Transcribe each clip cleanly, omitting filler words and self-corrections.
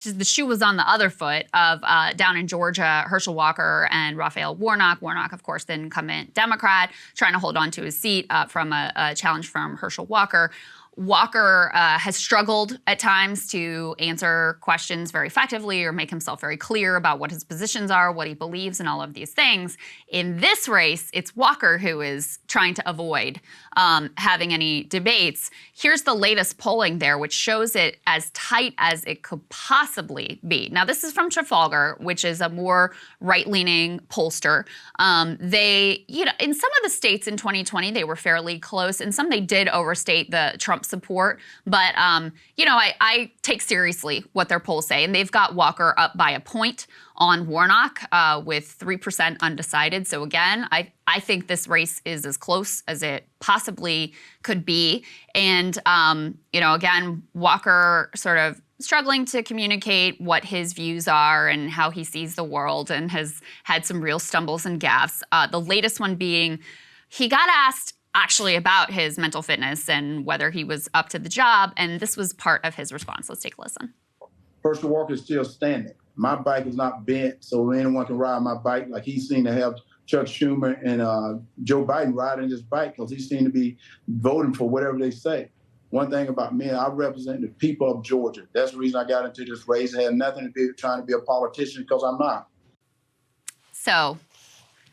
The shoe was on the other foot of down in Georgia, Herschel Walker and Raphael Warnock. Warnock, of course, then incumbent Democrat, trying to hold on to his seat from a challenge from Herschel Walker. Walker has struggled at times to answer questions very effectively or make himself very clear about what his positions are, what he believes, and all of these things. In this race, it's Walker who is trying to avoid having any debates. Here's the latest polling there, which shows it as tight as it could possibly be. Now, this is from Trafalgar, which is a more right-leaning pollster. They, in some of the states in 2020, they were fairly close. In some, they did overstate the Trump support. But, I take seriously what their polls say. And they've got Walker up by a point on Warnock with 3% undecided. So again, I think this race is as close as it possibly could be. And, again, Walker sort of struggling to communicate what his views are and how he sees the world, and has had some real stumbles and gaffes. The latest one being he got asked actually about his mental fitness and whether he was up to the job, and this was part of his response. Let's take a listen. Herschel Walker is still standing. My bike is not bent, so anyone can ride my bike. Like he seemed to have Chuck Schumer and Joe Biden riding his bike because he seemed to be voting for whatever they say. One thing about me, I represent the people of Georgia. That's the reason I got into this race. It had nothing to do with trying to be a politician, because I'm not. So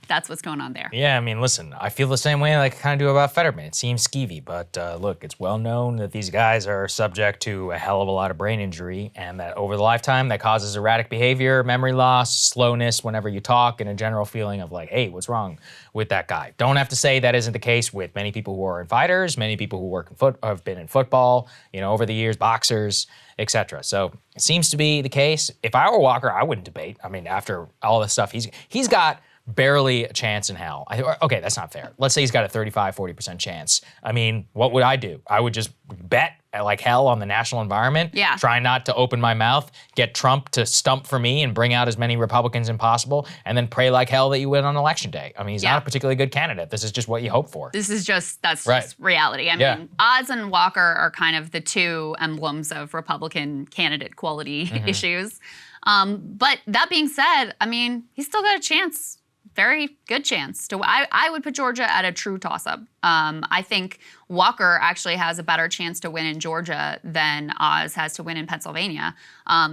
that's what's going on there. Yeah, I mean, listen, I feel the same way like I kind of do about Fetterman. It seems skeevy, but look, it's well known that these guys are subject to a hell of a lot of brain injury, and that over the lifetime that causes erratic behavior, memory loss, slowness whenever you talk, and a general feeling of like, hey, what's wrong with that guy? Don't have to say that isn't the case with many people who are fighters, many people who have been in football, over the years, boxers, etc. So it seems to be the case. If I were Walker, I wouldn't debate. I mean, after all the stuff he's got barely a chance in hell. Okay, that's not fair. Let's say he's got a 35-40% chance. I mean, what would I do? I would just bet like hell on the national environment. Yeah. Try not to open my mouth, get Trump to stump for me and bring out as many Republicans as possible, and then pray like hell that you win on election day. I mean, he's not a particularly good candidate. This is just what you hope for. That's just reality. I mean, Oz and Walker are kind of the two emblems of Republican candidate quality issues. But that being said, I mean, he's still got a chance. Very good chance. I would put Georgia at a true toss-up. I think Walker actually has a better chance to win in Georgia than Oz has to win in Pennsylvania,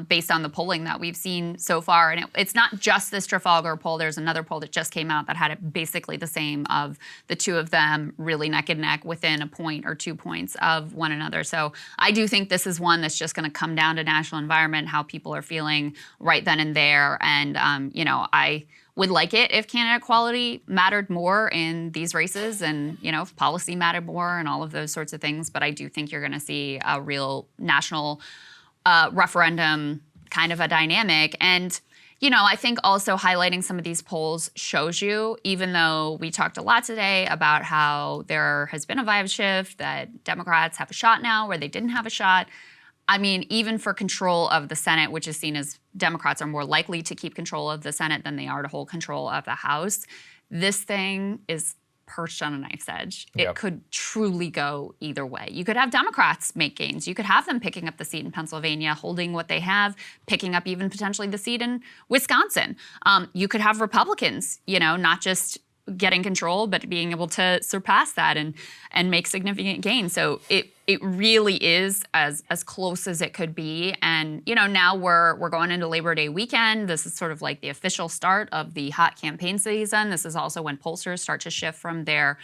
based on the polling that we've seen so far. And it's not just this Trafalgar poll. There's another poll that just came out that had it basically the same, of the two of them really neck and neck within a point or 2 points of one another. So I do think this is one that's just going to come down to national environment, how people are feeling right then and there. And, I would like it if candidate quality mattered more in these races, and, if policy mattered more and all of those sorts of things. But I do think you're going to see a real national referendum kind of a dynamic. And, I think also highlighting some of these polls shows you, even though we talked a lot today about how there has been a vibe shift, that Democrats have a shot now where they didn't have a shot. I mean, even for control of the Senate, which is seen as Democrats are more likely to keep control of the Senate than they are to hold control of the House, this thing is perched on a knife's edge. It could truly go either way. You could have Democrats make gains. You could have them picking up the seat in Pennsylvania, holding what they have, picking up even potentially the seat in Wisconsin. You could have Republicans, not just getting control, but being able to surpass that and make significant gains. So it really is as close as it could be. And, now we're going into Labor Day weekend. This is sort of like the official start of the hot campaign season. This is also when pollsters start to shift from their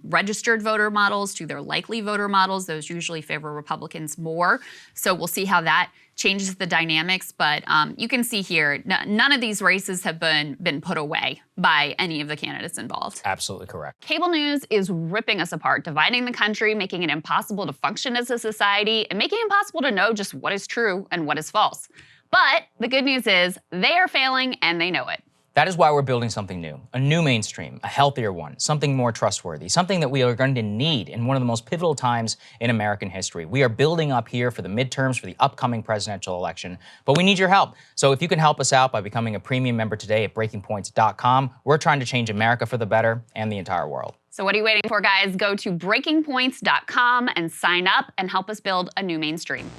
registered voter models to their likely voter models. Those usually favor Republicans more. So we'll see how that changes the dynamics. But you can see here, none of these races have been put away by any of the candidates involved. Absolutely correct. Cable news is ripping us apart, dividing the country, making it impossible to function as a society, and making it impossible to know just what is true and what is false. But the good news is they are failing and they know it. That is why we're building something new, a new mainstream, a healthier one, something more trustworthy, something that we are going to need in one of the most pivotal times in American history. We are building up here for the midterms, for the upcoming presidential election, but we need your help. So if you can help us out by becoming a premium member today at breakingpoints.com, we're trying to change America for the better and the entire world. So what are you waiting for, guys? Go to breakingpoints.com and sign up and help us build a new mainstream.